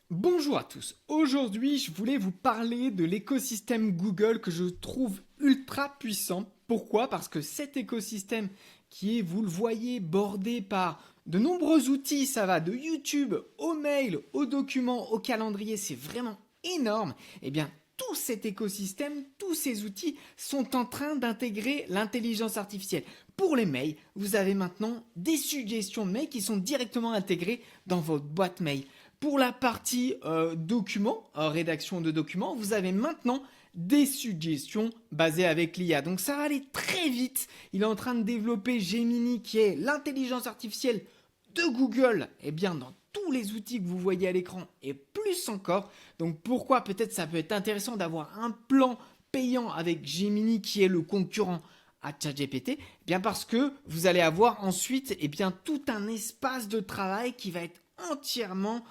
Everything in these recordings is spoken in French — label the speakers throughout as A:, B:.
A: Bonjour à tous. Aujourd'hui, je voulais vous parler de l'écosystème Google que je trouve ultra puissant. Pourquoi? Parce que cet écosystème qui est, vous le voyez, bordé par de nombreux outils, ça va de YouTube au mail, aux documents, au calendrier, c'est vraiment énorme. Eh bien, tout cet écosystème, tous ces outils sont en train d'intégrer l'intelligence artificielle. Pour les mails, vous avez maintenant des suggestions de mails qui sont directement intégrées dans votre boîte mail. Pour la partie documents, rédaction de documents, vous avez maintenant des suggestions basées avec l'IA. Donc ça va aller très vite. Il est en train de développer Gemini qui est l'intelligence artificielle de Google. Eh bien dans tous les outils que vous voyez à l'écran et plus encore. Donc pourquoi peut-être ça peut être intéressant d'avoir un plan payant avec Gemini qui est le concurrent à ChatGPT, eh bien parce que vous allez avoir ensuite bien tout un espace de travail qui va être entièrement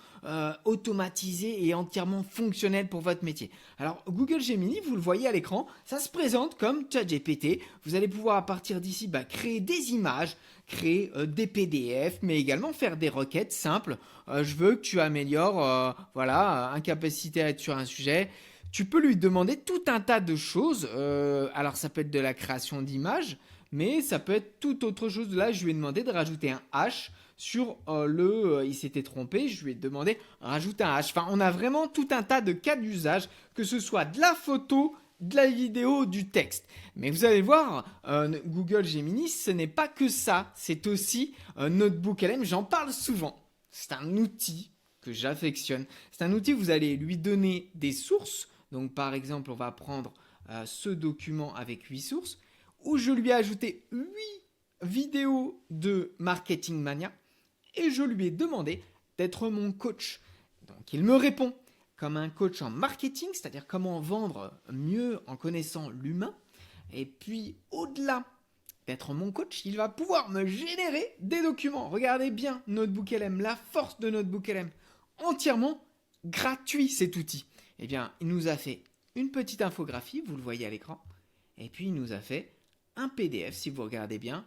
A: automatisé et entièrement fonctionnel pour votre métier. Alors Google Gemini, vous le voyez à l'écran, ça se présente comme ChatGPT. Vous allez pouvoir à partir d'ici créer des images, créer des PDF, mais également faire des requêtes simples. Je veux que tu améliores incapacité à être sur un sujet. Tu peux lui demander tout un tas de choses. Alors ça peut être de la création d'images, mais ça peut être toute autre chose. Là, je lui ai demandé de rajouter un H sur il s'était trompé, je lui ai demandé rajoute un H. Enfin, on a vraiment tout un tas de cas d'usage, que ce soit de la photo, de la vidéo, du texte. Mais vous allez voir, Google Gemini, ce n'est pas que ça, c'est aussi Notebook LM, j'en parle souvent. C'est un outil que j'affectionne. C'est un outil où vous allez lui donner des sources. Donc par exemple, on va prendre ce document avec 8 sources, où je lui ai ajouté 8 vidéos de Marketing Mania et je lui ai demandé d'être mon coach. Donc il me répond comme un coach en marketing, c'est-à-dire comment vendre mieux en connaissant l'humain. Et puis au-delà d'être mon coach, il va pouvoir me générer des documents. Regardez bien Notebook LM, la force de Notebook LM. Entièrement gratuit cet outil. Eh bien, il nous a fait une petite infographie, vous le voyez à l'écran. Et puis il nous a fait un PDF, si vous regardez bien,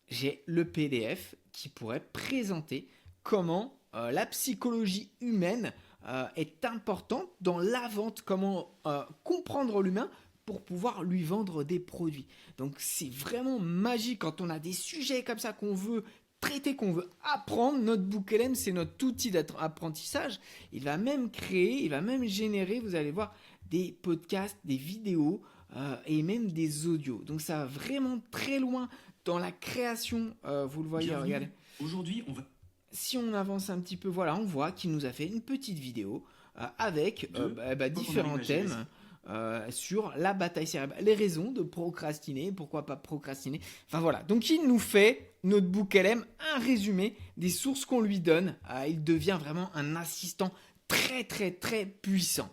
A: j'ai le PDF qui pourrait présenter comment la psychologie humaine est importante dans la vente, comment comprendre l'humain pour pouvoir lui vendre des produits. Donc c'est vraiment magique quand on a des sujets comme ça qu'on veut traiter, qu'on veut apprendre. Notebook LM, c'est notre outil d'apprentissage. Il va même créer, il va même générer, vous allez voir, des podcasts, des vidéos et même des audios. Donc ça va vraiment très loin dans la création, vous le voyez,
B: Bienvenue.
A: regardez.
B: Aujourd'hui, on va
A: Si on avance un petit peu, voilà, on voit qu'il nous a fait une petite vidéo avec
B: de quand on
A: différents
B: arrive à gérer
A: thèmes sur la bataille cérébrale, les raisons de procrastiner, pourquoi pas procrastiner. Enfin voilà, donc il nous fait, Notebook LM, un résumé des sources qu'on lui donne. Il devient vraiment un assistant très très très puissant.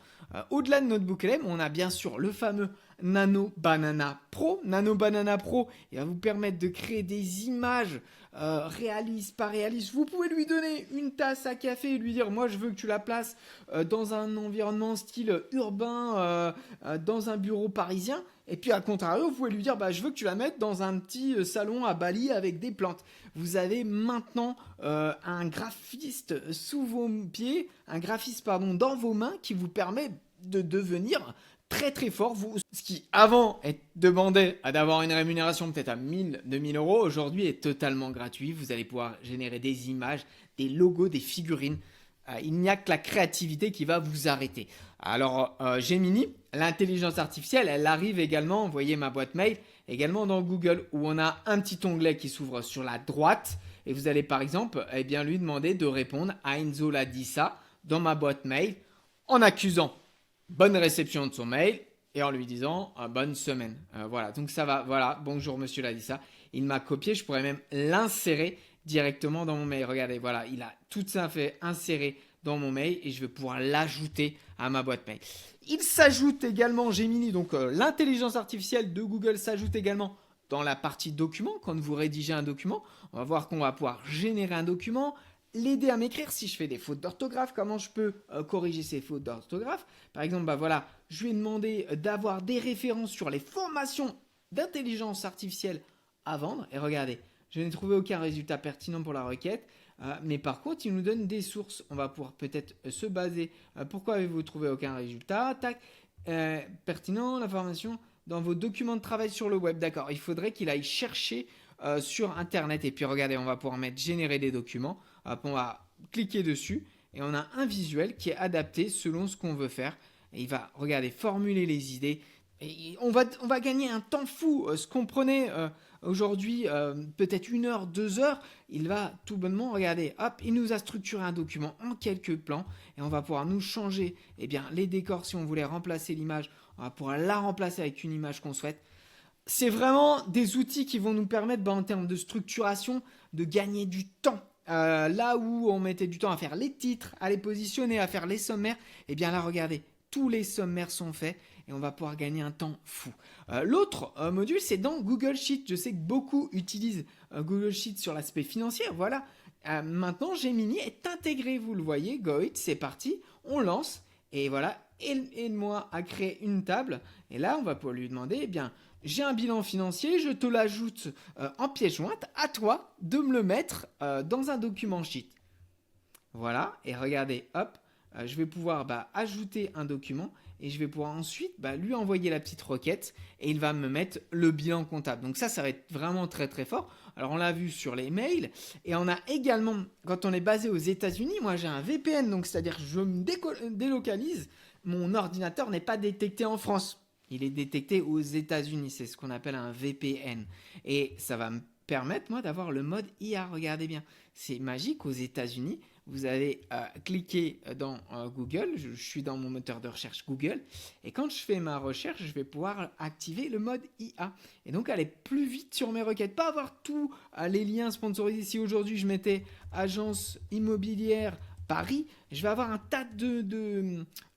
A: Au-delà de Notebook LM, on a bien sûr le fameux Nano Banana Pro. Nano Banana Pro, il va vous permettre de créer des images réalistes, pas réalistes. Vous pouvez lui donner une tasse à café et lui dire moi je veux que tu la places dans un environnement style urbain, dans un bureau parisien. Et puis à contrario, vous pouvez lui dire je veux que tu la mettes dans un petit salon à Bali avec des plantes. Vous avez maintenant un graphiste sous vos pieds, un graphiste dans vos mains qui vous permet de devenir très très fort. Ce qui avant demandait d'avoir une rémunération peut-être à 1000, 2000 euros, aujourd'hui est totalement gratuit. Vous allez pouvoir générer des images, des logos, des figurines. Il n'y a que la créativité qui va vous arrêter. Alors Gemini, l'intelligence artificielle, elle arrive également, vous voyez ma boîte mail, également dans Google où on a un petit onglet qui s'ouvre sur la droite et vous allez par exemple lui demander de répondre à Enzo Ladissa dans ma boîte mail en accusant bonne réception de son mail et en lui disant bonne semaine. Voilà, donc ça va, voilà, bonjour monsieur Ladissa. Il m'a copié, je pourrais même l'insérer directement dans mon mail. Regardez, voilà, il a tout ça fait insérer dans mon mail et je vais pouvoir l'ajouter à ma boîte mail. Il s'ajoute également Gemini, donc l'intelligence artificielle de Google s'ajoute également dans la partie document. Quand vous rédigez un document, on va voir qu'on va pouvoir générer un document, l'aider à m'écrire si je fais des fautes d'orthographe, comment je peux corriger ces fautes d'orthographe. Par exemple, je lui ai demandé d'avoir des références sur les formations d'intelligence artificielle à vendre. Et regardez, je n'ai trouvé aucun résultat pertinent pour la requête. Mais par contre, il nous donne des sources. On va pouvoir peut-être se baser. Pourquoi avez-vous trouvé aucun résultat? Tac. Pertinent, l'information dans vos documents de travail sur le web. D'accord, il faudrait qu'il aille chercher sur Internet. Et puis regardez, on va pouvoir mettre générer des documents. Hop, on va cliquer dessus et on a un visuel qui est adapté selon ce qu'on veut faire. Et il va, regardez, formuler les idées. Et on va gagner un temps fou. Ce qu'on prenait aujourd'hui, peut-être 1 heure, 2 heures, il va tout bonnement, regardez, hop, il nous a structuré un document en quelques plans et on va pouvoir nous changer les décors. Si on voulait remplacer l'image, on va pouvoir la remplacer avec une image qu'on souhaite. C'est vraiment des outils qui vont nous permettre, en termes de structuration, de gagner du temps. Là où on mettait du temps à faire les titres, à les positionner, à faire les sommaires, là, regardez, tous les sommaires sont faits et on va pouvoir gagner un temps fou. L'autre module, c'est dans Google Sheet. Je sais que beaucoup utilisent Google Sheet sur l'aspect financier. Voilà. Maintenant, Gemini est intégré. Vous le voyez. Go it, c'est parti. On lance. Et voilà. Aide-moi à créer une table. Et là, on va pouvoir lui demander, j'ai un bilan financier, je te l'ajoute en pièce jointe. À toi de me le mettre dans un document Sheet. Voilà. Et regardez, hop. Je vais pouvoir ajouter un document et je vais pouvoir ensuite lui envoyer la petite requête et il va me mettre le bilan comptable. Donc ça va être vraiment très très fort. Alors on l'a vu sur les mails et on a également, quand on est basé aux États-Unis, moi j'ai un VPN, donc c'est-à-dire que je me délocalise, mon ordinateur n'est pas détecté en France. Il est détecté aux États-Unis, c'est ce qu'on appelle un VPN. Et ça va me permettre moi d'avoir le mode IA, regardez bien. C'est magique aux États-Unis. Vous allez cliquer dans Google, je suis dans mon moteur de recherche Google, et quand je fais ma recherche, je vais pouvoir activer le mode IA, et donc aller plus vite sur mes requêtes, pas avoir tous les liens sponsorisés. Si aujourd'hui je mettais agence immobilière Paris, je vais avoir un tas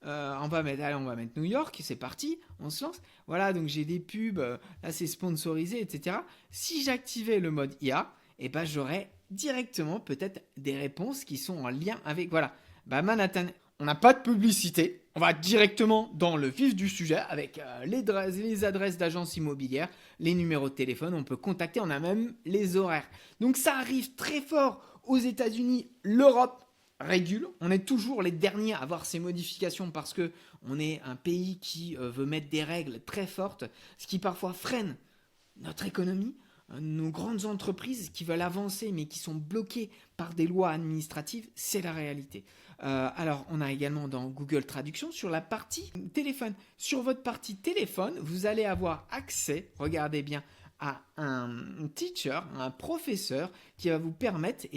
A: on va mettre New York, c'est parti, on se lance. Voilà, donc j'ai des pubs, là c'est sponsorisé, etc. Si j'activais le mode IA, j'aurais directement peut-être des réponses qui sont en lien avec, voilà, Manhattan, on n'a pas de publicité, on va directement dans le vif du sujet avec les adresses d'agences immobilières, les numéros de téléphone, on peut contacter, on a même les horaires. Donc ça arrive très fort aux États-Unis, l'Europe régule, on est toujours les derniers à avoir ces modifications parce que on est un pays qui veut mettre des règles très fortes, ce qui parfois freine notre économie. Nos grandes entreprises qui veulent avancer mais qui sont bloquées par des lois administratives, c'est la réalité. Alors, on a également dans Google Traduction sur la partie téléphone. Sur votre partie téléphone, vous allez avoir accès, regardez bien, à un teacher, un professeur qui va vous permettre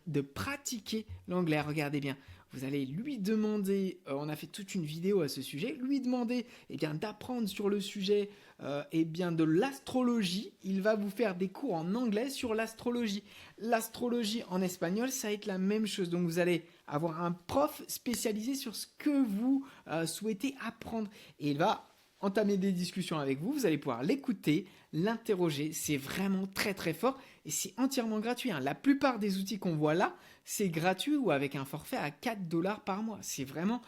A: de pratiquer l'anglais. Regardez bien. Vous allez lui demander, on a fait toute une vidéo à ce sujet, lui demander d'apprendre sur le sujet de l'astrologie. Il va vous faire des cours en anglais sur l'astrologie. L'astrologie en espagnol, ça va être la même chose. Donc vous allez avoir un prof spécialisé sur ce que vous souhaitez apprendre. Et il va entamer des discussions avec vous. Vous allez pouvoir l'écouter, l'interroger. C'est vraiment très très fort et c'est entièrement gratuit. La plupart des outils qu'on voit là, c'est gratuit ou avec un forfait à 4$ par mois. C'est vraiment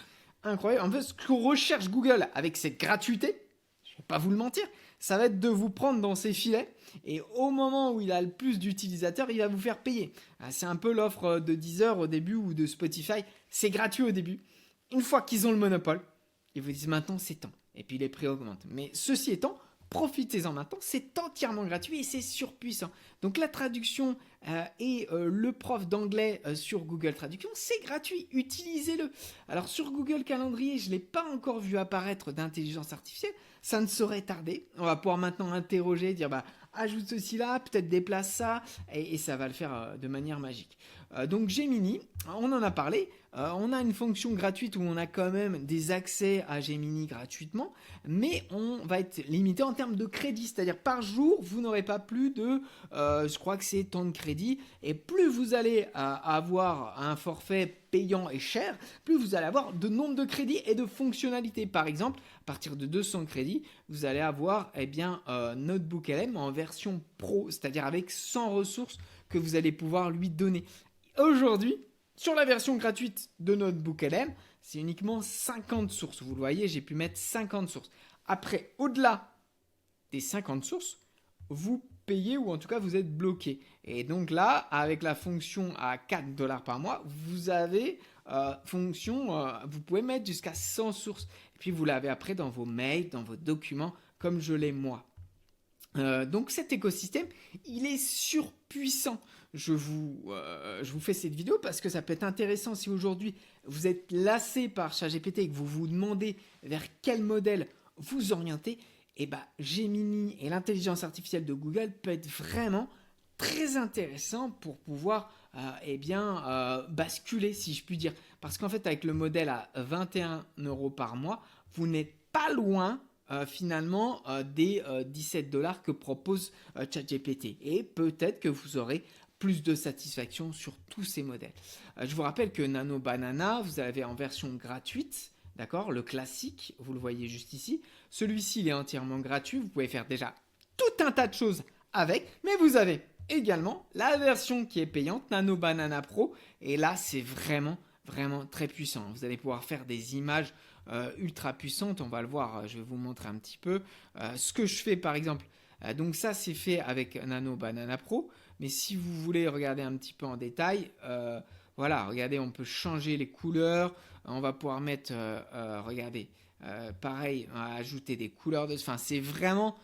A: incroyable. En fait, ce que recherche Google avec cette gratuité, je ne vais pas vous le mentir, ça va être de vous prendre dans ses filets et au moment où il a le plus d'utilisateurs, il va vous faire payer. C'est un peu l'offre de Deezer au début ou de Spotify. C'est gratuit au début. Une fois qu'ils ont le monopole, ils vous disent maintenant c'est temps. Et puis les prix augmentent. Mais ceci étant, profitez-en maintenant, c'est entièrement gratuit et c'est surpuissant. Donc la traduction et le prof d'anglais sur Google Traduction, c'est gratuit, utilisez-le. Alors sur Google Calendrier, je ne l'ai pas encore vu apparaître d'intelligence artificielle, ça ne saurait tarder. On va pouvoir maintenant interroger, dire ajoute ceci là, peut-être déplace ça, et ça va le faire de manière magique. Donc Gemini, on en a parlé, on a une fonction gratuite où on a quand même des accès à Gemini gratuitement, mais on va être limité en termes de crédit, c'est-à-dire par jour, vous n'aurez pas plus de, je crois que c'est tant de crédits, et plus vous allez avoir un forfait payant et cher, plus vous allez avoir de nombre de crédits et de fonctionnalités. Par exemple, à partir de 200 crédits, vous allez avoir Notebook LM en version pro, c'est-à-dire avec 100 ressources que vous allez pouvoir lui donner. Aujourd'hui, sur la version gratuite de Notebook LM, c'est uniquement 50 sources. Vous le voyez, j'ai pu mettre 50 sources. Après, au-delà des 50 sources, vous payé ou en tout cas vous êtes bloqué. Et donc là, avec la fonction à 4 dollars par mois, vous avez vous pouvez mettre jusqu'à 100 sources. Et puis vous l'avez après dans vos mails, dans vos documents, comme je l'ai moi. Donc cet écosystème, il est surpuissant. Je vous fais cette vidéo parce que ça peut être intéressant si aujourd'hui vous êtes lassé par ChatGPT et que vous vous demandez vers quel modèle vous orienter. Et bah Gemini et l'intelligence artificielle de Google peut être vraiment très intéressant pour pouvoir basculer, si je puis dire. Parce qu'en fait, avec le modèle à 21 € par mois, vous n'êtes pas loin finalement des 17 dollars que propose ChatGPT. Et peut-être que vous aurez plus de satisfaction sur tous ces modèles. Je vous rappelle que Nano Banana, vous avez en version gratuite, d'accord, le classique, vous le voyez juste ici. Celui-ci, il est entièrement gratuit. Vous pouvez faire déjà tout un tas de choses avec, mais vous avez également la version qui est payante, Nano Banana Pro. Et là, c'est vraiment très puissant. Vous allez pouvoir faire des images ultra puissantes. On va le voir, je vais vous montrer un petit peu. Ce que je fais par exemple, donc ça c'est fait avec Nano Banana Pro. Mais si vous voulez regarder un petit peu en détail, voilà, regardez, on peut changer les couleurs. On va pouvoir mettre, regardez, pareil, ajouter des couleurs. Enfin, c'est vraiment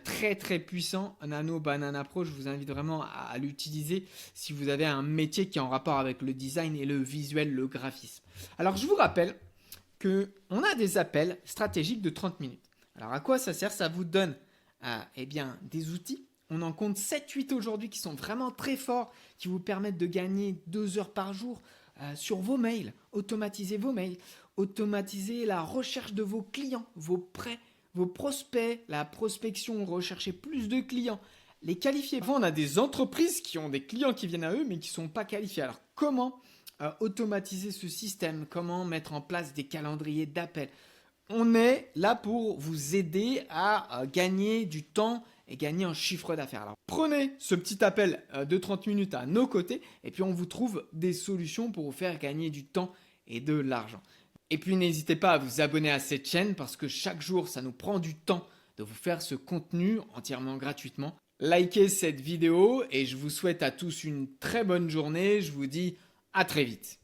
A: très puissant. Nano Banana Pro, je vous invite vraiment à l'utiliser si vous avez un métier qui est en rapport avec le design et le visuel, le graphisme. Alors je vous rappelle qu'on a des appels stratégiques de 30 minutes. Alors à quoi ça sert? Ça vous donne des outils. On en compte 7-8 aujourd'hui qui sont vraiment très forts, qui vous permettent de gagner 2 heures par jour sur vos mails, automatiser vos mails, automatiser la recherche de vos clients, vos prêts, vos prospects, la prospection, rechercher plus de clients, les qualifier. Parfois, on a des entreprises qui ont des clients qui viennent à eux, mais qui ne sont pas qualifiés. Alors, comment automatiser ce système? Comment mettre en place des calendriers d'appels? On est là pour vous aider à gagner du temps et gagner en chiffre d'affaires. Alors, prenez ce petit appel de 30 minutes à nos côtés et puis on vous trouve des solutions pour vous faire gagner du temps et de l'argent. Et puis n'hésitez pas à vous abonner à cette chaîne parce que chaque jour, ça nous prend du temps de vous faire ce contenu entièrement gratuitement. Likez cette vidéo et je vous souhaite à tous une très bonne journée. Je vous dis à très vite.